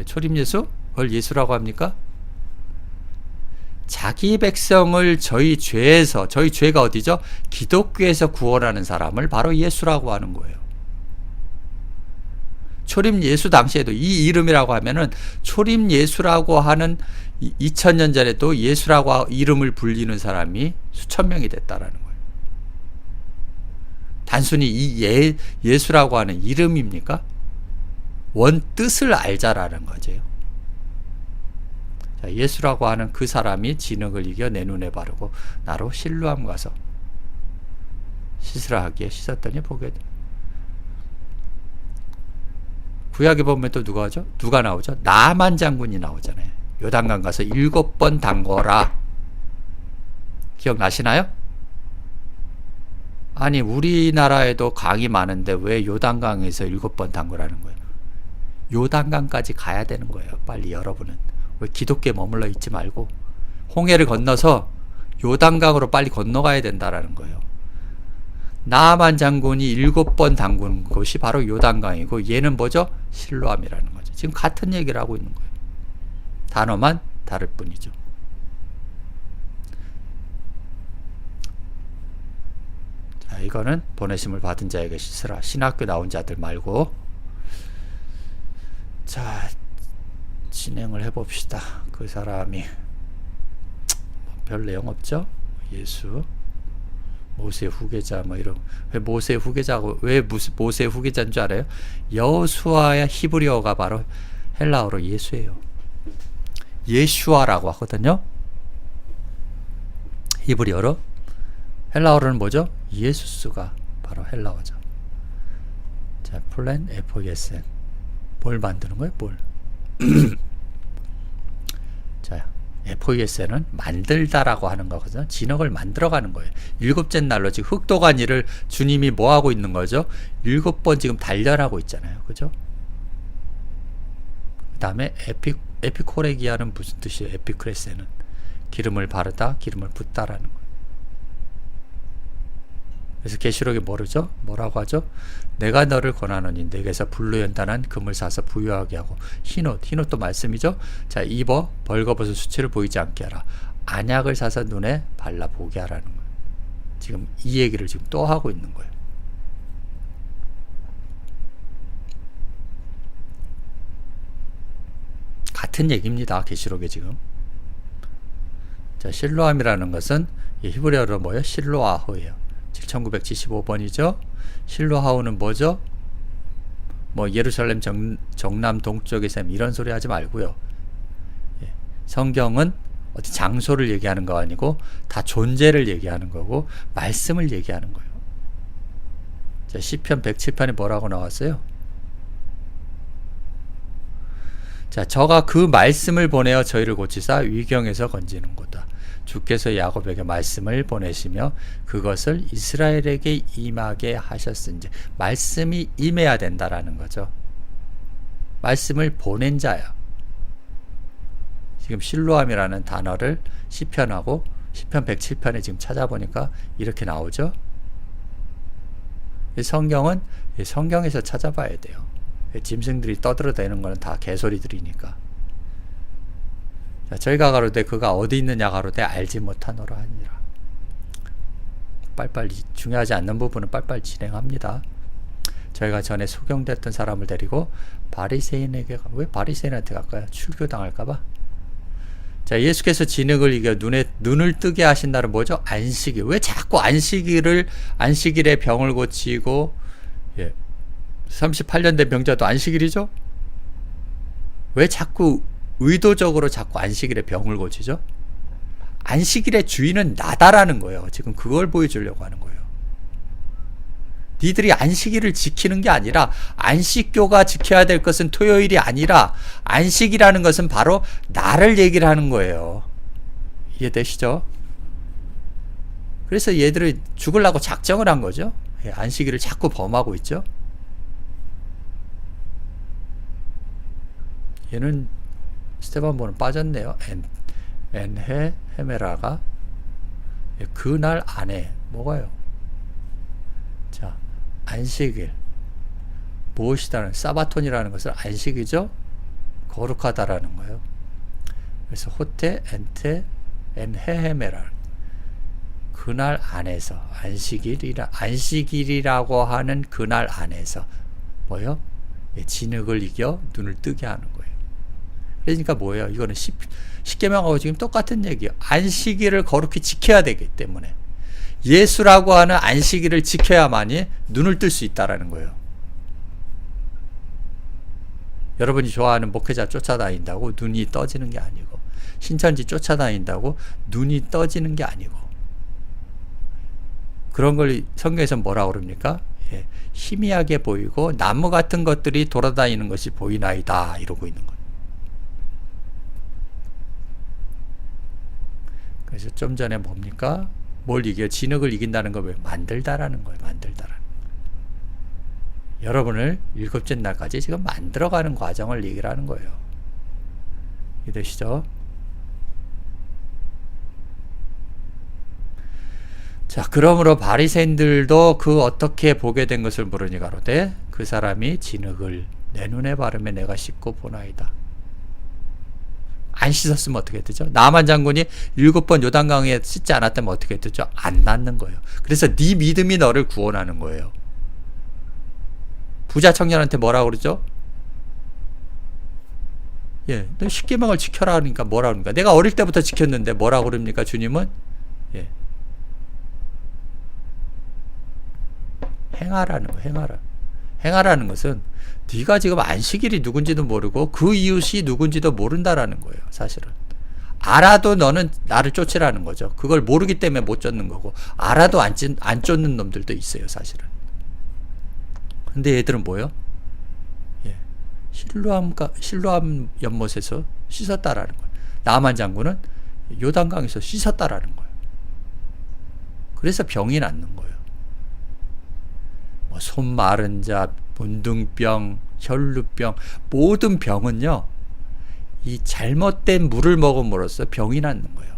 S1: 초림 예수? 뭘 예수라고 합니까? 자기 백성을 저희 죄가 어디죠? 기독교에서 구원하는 사람을 바로 예수라고 하는 거예요. 초림 예수 당시에도 이 이름이라고 하면은 초림 예수라고 하는 2000년 전에도 예수라고 이름을 불리는 사람이 수천 명이 됐다라는 거예요. 단순히 이 예수라고 하는 이름입니까? 원 뜻을 알자라는 거죠. 예수라고 하는 그 사람이 진흙을 이겨 내 눈에 바르고 나로 실로암 가서 씻으라 하기에 씻었더니 보게 돼. 구약에 보면 또 누가 나오죠? 나만 장군이 나오잖아요. 요단강 가서 7번 담궈라. 기억나시나요? 아니 우리나라에도 강이 많은데 왜 요단강에서 7번 담그라는 거예요? 요단강까지 가야 되는 거예요. 빨리 여러분은. 왜 기독교에 머물러 있지 말고 홍해를 건너서 요단강으로 빨리 건너가야 된다라는 거예요. 나아만 장군이 7번 담근 곳이 바로 요단강이고 얘는 뭐죠? 실로암이라는 거죠. 지금 같은 얘기를 하고 있는 거예요. 단어만 다를 뿐이죠. 자, 이거는 보내심을 받은 자에게 씻으라. 신학교 나온 자들 말고. 자, 진행을 해봅시다. 그 사람이 별 내용 없죠? 예수, 모세 후계자 뭐 이런. 왜 모세 후계자고 왜 모세 후계자인 줄 알아요? 여호수아의 히브리어가 바로 헬라어로 예수예요. 예슈아라고 하거든요. 히브리어로. 헬라어로는 뭐죠? 예수스가 바로 헬라어죠. 자, 플랜 FOSN. 뭘 만드는 거예요? 뭘? 자, FOSN은 만들다라고 하는 거거든요. 진흙을 만들어가는 거예요. 7째 날로 지금 흙도간 일을 주님이 뭐 하고 있는 거죠? 7번 지금 단련하고 있잖아요. 그죠? 그 다음에 에피코레기아는 무슨 뜻이에요? 에피크레스는 기름을 바르다, 기름을 붓다라는 거예요. 그래서 계시록에 뭐라고 하죠? 내가 너를 권하노니 내게서 불로 연단한 금을 사서 부유하게 하고 흰옷도 말씀이죠. 자, 입어 벌거벗은 수치를 보이지 않게 하라. 안약을 사서 눈에 발라 보게 하라는 거예요. 지금 이 얘기를 지금 또 하고 있는 거예요. 같은 얘기입니다. 계시록에 지금. 자, 실로암이라는 것은 히브리어로 뭐예요? 실로아호예요. 7975번이죠. 실로하우는 뭐죠? 뭐 예루살렘 정남 동쪽의 샘 이런 소리 하지 말고요. 예. 성경은 어디 장소를 얘기하는 거 아니고 다 존재를 얘기하는 거고 말씀을 얘기하는 거예요. 자, 시편 107편에 뭐라고 나왔어요? 자, 저가 그 말씀을 보내어 저희를 고치사 위경에서 건지는 거다. 주께서 야곱에게 말씀을 보내시며 그것을 이스라엘에게 임하게 하셨은지. 말씀이 임해야 된다라는 거죠. 말씀을 보낸 자야. 지금 실로암이라는 단어를 시편하고 시편 107편에 지금 찾아보니까 이렇게 나오죠. 성경은 성경에서 찾아봐야 돼요. 짐승들이 떠들어대는 거는 다 개소리들이니까. 자, 저희가 가로되 그가 어디 있느냐 가로되 알지 못하노라 하니라. 빨리빨리 중요하지 않는 부분은 빨리빨리 진행합니다. 저희가 전에 소경됐던 사람을 데리고 바리새인에게 왜 바리새인한테 갈까요? 출교당할까봐. 자, 예수께서 진흙을 이겨 눈을 뜨게 하신 날은 뭐죠? 안식일. 왜 자꾸 안식일에 병을 고치고 38년 된 병자도 안식일이죠? 왜 자꾸 의도적으로 자꾸 안식일에 병을 고치죠? 안식일의 주인은 나다라는 거예요. 지금 그걸 보여주려고 하는 거예요. 니들이 안식일을 지키는 게 아니라 안식교가 지켜야 될 것은 토요일이 아니라 안식이라는 것은 바로 나를 얘기를 하는 거예요. 이해되시죠? 그래서 얘들이 죽으려고 작정을 한 거죠. 안식일을 자꾸 범하고 있죠. 얘는 스테반보는 빠졌네요. 헤메라가 그날 안에 뭐가요? 자, 안식일 무엇이다는 사바톤이라는 것은 안식이죠. 거룩하다라는 거예요. 그래서 호테 엔테 엔헤헤메라, 그날 안에서, 안식일이라고 하는 그날 안에서 뭐요? 진흙을 이겨 눈을 뜨게 하는 거예요. 그러니까 뭐예요? 이거는 십계명하고 지금 똑같은 얘기예요. 안식일을 거룩히 지켜야 되기 때문에, 예수라고 하는 안식일을 지켜야만이 눈을 뜰 수 있다라는 거예요. 여러분이 좋아하는 목회자 쫓아다닌다고 눈이 떠지는 게 아니고, 신천지 쫓아다닌다고 눈이 떠지는 게 아니고, 그런 걸 성경에서 뭐라고 그럽니까? 희미하게 보이고 나무 같은 것들이 돌아다니는 것이 보이나이다, 이러고 있는 거예요. 그래서 좀 전에 뭡니까? 뭘 이겨? 진흙을 이긴다는 걸 왜? 만들다라는 거예요. 만들다라는 거예요. 여러분을 일곱째 날까지 지금 만들어가는 과정을 얘기하는 거예요. 이해되시죠? 자, 그러므로 바리새인들도 그 어떻게 보게 된 것을 물으니 가로되 그 사람이 진흙을 내 눈에 바르며 내가 씻고 보나이다. 안 씻었으면 어떻게 되죠? 나만 장군이 7번 요단강에 씻지 않았다면 어떻게 되죠? 안 낫는 거예요. 그래서 네 믿음이 너를 구원하는 거예요. 부자 청년한테 뭐라고 그러죠? 너 십계명을 지켜라 하니까 뭐라고 그럽니까? 내가 어릴 때부터 지켰는데 뭐라고 그럽니까? 주님은 행하라는 거예요. 행하라. 행하라는 것은 네가 지금 안식일이 누군지도 모르고 그 이웃이 누군지도 모른다라는 거예요. 사실은 알아도 너는 나를 쫓으라는 거죠. 그걸 모르기 때문에 못 쫓는 거고, 알아도 안 쫓는 놈들도 있어요. 사실은. 근데 얘들은 뭐예요? 실로암 연못에서 씻었다라는 거예요. 나만 장군은 요단강에서 씻었다라는 거예요. 그래서 병이 낫는 거예요. 손 마른 자, 문둥병, 혈루병, 모든 병은요, 이 잘못된 물을 먹음으로써 병이 낫는 거예요.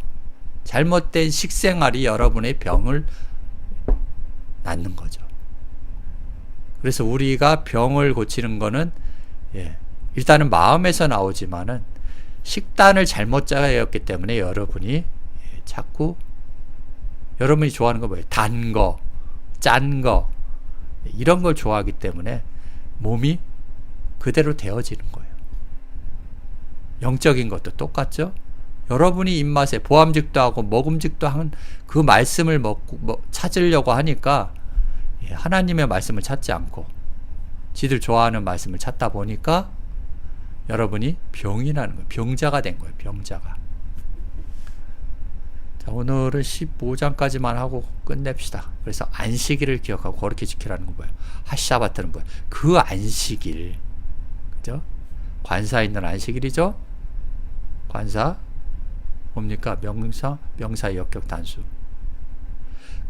S1: 잘못된 식생활이 여러분의 병을 낫는 거죠. 그래서 우리가 병을 고치는 거는 일단은 마음에서 나오지만은 식단을 잘못 짜였기 때문에 여러분이 자꾸 여러분이 좋아하는 거 뭐예요? 단 거, 짠 거, 이런 걸 좋아하기 때문에 몸이 그대로 되어지는 거예요. 영적인 것도 똑같죠? 여러분이 입맛에 보암직도 하고 먹음직도 한 그 말씀을 찾으려고 하니까 하나님의 말씀을 찾지 않고 지들 좋아하는 말씀을 찾다 보니까 여러분이 병이 나는 거예요. 병자가 된 거예요. 병자가. 자, 오늘은 15장까지만 하고 끝냅시다. 그래서 안식일을 기억하고 거룩히 지키라는 거 뭐예요? 핫샤바트는 뭐예요? 그 안식일. 그죠? 관사 있는 안식일이죠? 관사 뭡니까? 명사 역격 단수.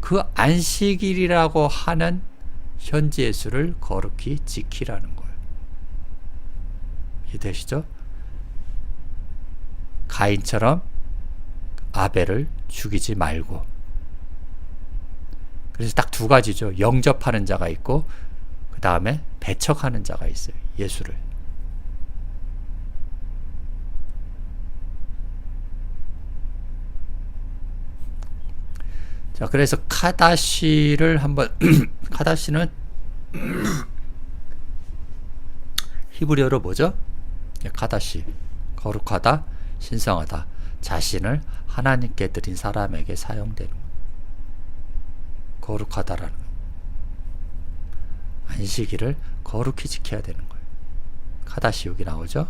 S1: 그 안식일이라고 하는 현지의 수를 거룩히 지키라는 거예요. 이해되시죠? 가인처럼 아벨을 죽이지 말고. 그래서 딱 두 가지죠. 영접하는 자가 있고 그 다음에 배척하는 자가 있어요. 예수를. 자, 그래서 카다시를 한번 카다시는 히브리어로 뭐죠? 카다시, 거룩하다, 신성하다, 자신을 하나님께 드린 사람에게 사용되는 거예요. 거룩하다라는 거예요. 안식일을 거룩히 지켜야 되는 거예요. 카다시 여기 나오죠?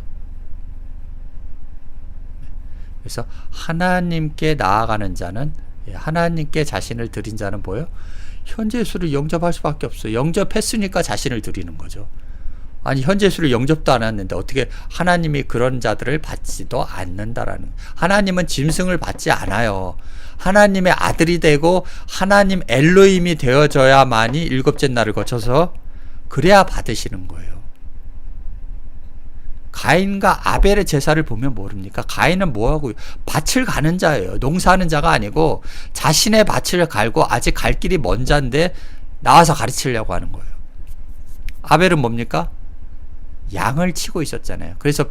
S1: 그래서 하나님께 나아가는 자는, 하나님께 자신을 드린 자는 뭐예요? 현재 예수를 영접할 수밖에 없어요. 영접했으니까 자신을 드리는 거죠. 아니, 현재 예수를 영접도 안 했는데 어떻게 하나님이 그런 자들을 받지도 않는다라는. 하나님은 짐승을 받지 않아요. 하나님의 아들이 되고 하나님 엘로힘이 되어져야만이 7째 날을 거쳐서 그래야 받으시는 거예요. 가인과 아벨의 제사를 보면 모릅니까? 가인은 뭐하고 밭을 가는 자예요. 농사하는 자가 아니고 자신의 밭을 갈고 아직 갈 길이 먼 자인데 나와서 가르치려고 하는 거예요. 아벨은 뭡니까? 양을 치고 있었잖아요. 그래서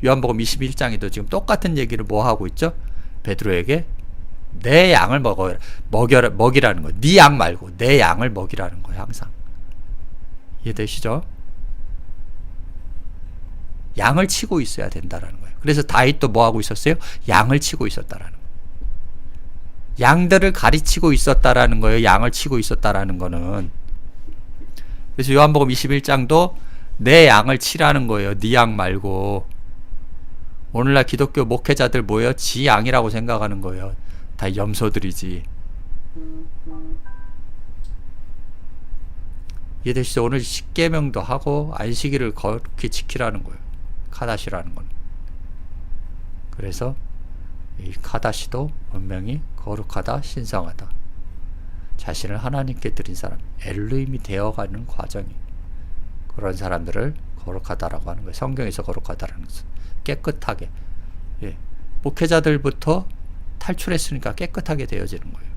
S1: 요한복음 21장에도 지금 똑같은 얘기를 뭐 하고 있죠? 베드로에게 내 양을 먹이라는 거예요. 네 양 말고 내 양을 먹이라는 거예요. 항상. 이해되시죠? 양을 치고 있어야 된다라는 거예요. 그래서 다윗도 뭐 하고 있었어요? 양을 치고 있었다라는 거예요. 양들을 가르치고 있었다라는 거예요. 양을 치고 있었다라는 거는. 그래서 요한복음 21장도 내 양을 치라는 거예요. 네 양 말고. 오늘날 기독교 목회자들 뭐예요? 지 양이라고 생각하는 거예요. 다 염소들이지. 이해되시죠? 오늘 십계명도 하고 안식일을 거룩히 지키라는 거예요. 카다시라는 건. 그래서 이 카다시도 분명히 거룩하다, 신성하다. 자신을 하나님께 드린 사람, 엘루임이 되어가는 과정이 그런 사람들을 거룩하다라고 하는 거예요. 성경에서 거룩하다라는 것은 깨끗하게. 예. 목회자들부터 탈출했으니까 깨끗하게 되어지는 거예요.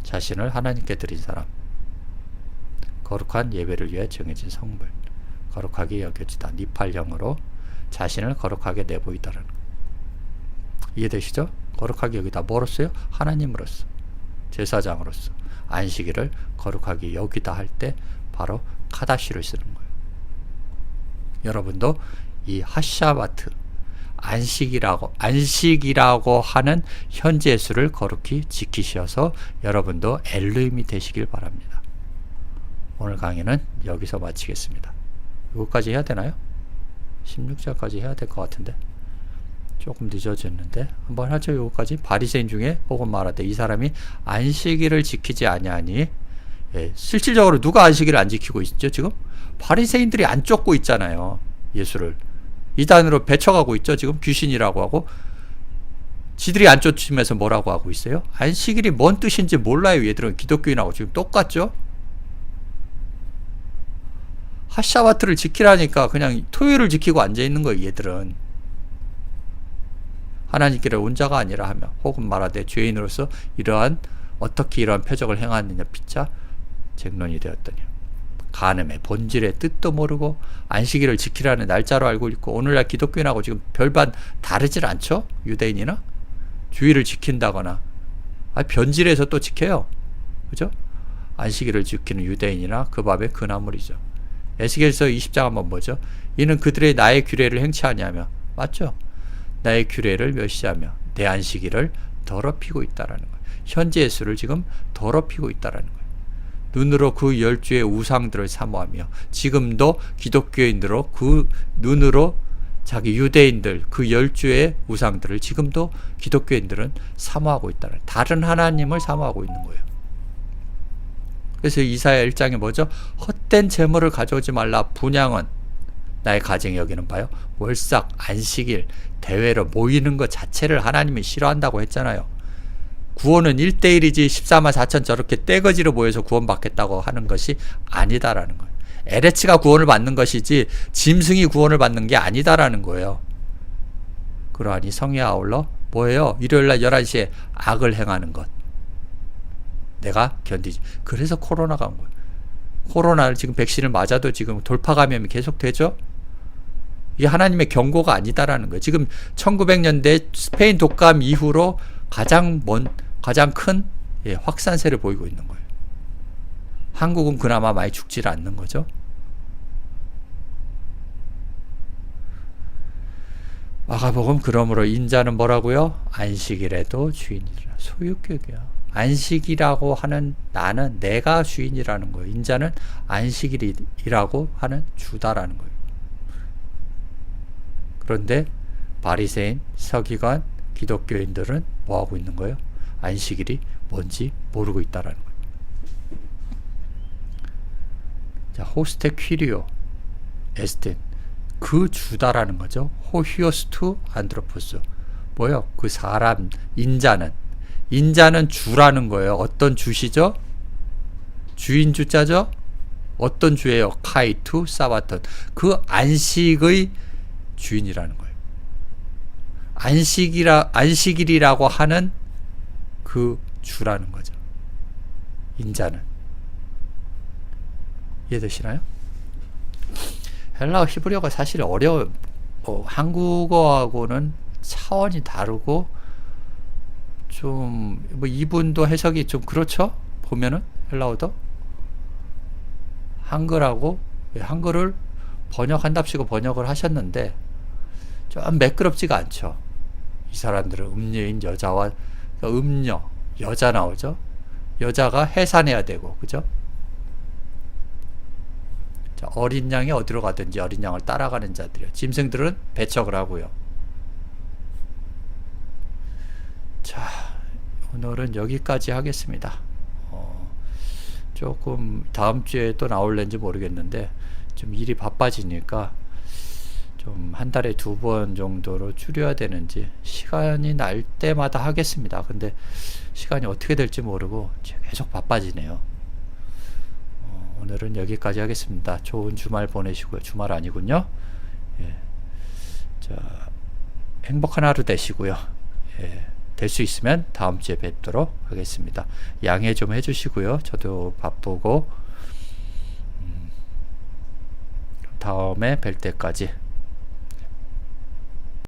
S1: 자신을 하나님께 드린 사람, 거룩한 예배를 위해 정해진 성물, 거룩하게 여겨지다. 니팔령으로 자신을 거룩하게 내보이다라는 거예요. 이해되시죠? 거룩하게 여기다 뭐로써요? 하나님으로서, 제사장으로서 안식일을 거룩하게 여기다 할 때 바로 카다시를 쓰는 거예요. 여러분도 이 하샤바트, 안식이라고 하는 현재수를 거룩히 지키셔서 여러분도 엘루임이 되시길 바랍니다. 오늘 강의는 여기서 마치겠습니다. 이거까지 해야 되나요? 16절까지 해야 될 것 같은데 조금 늦어졌는데 한번 하죠. 이거까지. 바리새인 중에 혹은 말하되 이 사람이 안식일을 지키지 아니하니. 예, 실질적으로 누가 안식일을 안 지키고 있죠? 지금 바리새인들이 안 쫓고 있잖아요. 예수를 이단으로 배쳐가고 있죠. 지금 귀신이라고 하고 지들이 안 쫓으면서 뭐라고 하고 있어요? 안식일이 뭔 뜻인지 몰라요. 얘들은 기독교인하고 지금 똑같죠. 하샤바트를 지키라니까 그냥 토요일을 지키고 앉아있는 거예요. 얘들은 하나님께로 온 자가 아니라 하며 혹은 말하되 죄인으로서 어떻게 이러한 표적을 행하느냐 피차 쟁론이 되었더니 간음의 본질의 뜻도 모르고 안식일을 지키라는 날짜로 알고 있고 오늘날 기독교인하고 지금 별반 다르질 않죠? 유대인이나 주일을 지킨다거나 변질해서 또 지켜요. 그죠? 안식일을 지키는 유대인이나 그 밥의 그나물이죠. 에스겔서 20장 한번 뭐죠? 이는 그들의 나의 규례를 행치 아니하며 맞죠? 나의 규례를 멸시하며 내 안식일을 더럽히고 있다라는 거예요. 현재의 수를 지금 더럽히고 있다라는 거예요. 눈으로 그 10주의 우상들을 사모하며 지금도 기독교인들로 그 눈으로 자기 유대인들 그 10주의 우상들을 지금도 기독교인들은 사모하고 있다는 다른 하나님을 사모하고 있는 거예요. 그래서 이사야 1장에 뭐죠? 헛된 재물을 가져오지 말라. 분향은 나의 가정에 여기는 바요. 월삭, 안식일, 대회로 모이는 것 자체를 하나님이 싫어한다고 했잖아요. 구원은 1대1이지 14만 4천 저렇게 떼거지로 모여서 구원받겠다고 하는 것이 아니다라는 거예요. 에레츠가 구원을 받는 것이지 짐승이 구원을 받는 게 아니다라는 거예요. 그러하니 성에 아울러 뭐예요? 일요일날 11시에 악을 행하는 것. 내가 견디지. 그래서 코로나가 온 거예요. 코로나를 지금 백신을 맞아도 지금 돌파 감염이 계속 되죠? 이게 하나님의 경고가 아니다라는 거예요. 지금 1900년대 스페인 독감 이후로 가장 큰 확산세를 보이고 있는 거예요. 한국은 그나마 많이 죽질 않는 거죠. 마가복음 그러므로 인자는 뭐라고요? 안식일에도 주인이라. 소유격이야. 안식이라고 하는 나는 내가 주인이라는 거예요. 인자는 안식일이라고 하는 주다라는 거예요. 그런데 바리새인, 서기관, 기독교인들은 뭐 하고 있는 거예요? 안식일이 뭔지 모르고 있다라는 거예요. 자, 호스테 퀴리오 에스텐 그 주다라는 거죠. 호히오스투 안드로포스 뭐요? 그 사람 인자는 주라는 거예요. 어떤 주시죠? 주인 주자죠? 어떤 주예요? 카이투 사바톤 그 안식의 주인이라는 거예요. 안식일이라고 하는 그 주라는 거죠. 인자는. 이해되시나요? 헬라어 히브리어가 사실 어려워. 한국어하고는 차원이 다르고 좀 뭐 이분도 해석이 좀 그렇죠? 보면은 헬라어도 한글하고 한글을 번역한답시고 번역을 하셨는데 좀 매끄럽지가 않죠. 이 사람들은 음녀인 여자와 그러니까 음녀 여자 나오죠. 여자가 해산해야 되고 그죠? 자, 어린 양이 어디로 가든지 어린 양을 따라가는 자들이요. 짐승들은 배척을 하고요. 자, 오늘은 여기까지 하겠습니다. 조금 다음 주에 또 나올는지 모르겠는데 좀 일이 바빠지니까 좀 한 달에 2번 정도로 줄여야 되는지 시간이 날 때마다 하겠습니다. 근데 시간이 어떻게 될지 모르고 계속 바빠지네요. 오늘은 여기까지 하겠습니다. 좋은 주말 보내시고요. 주말 아니군요. 예. 자, 행복한 하루 되시고요. 예. 될 수 있으면 다음 주에 뵙도록 하겠습니다. 양해 좀 해주시고요. 저도 바쁘고 다음에 뵐 때까지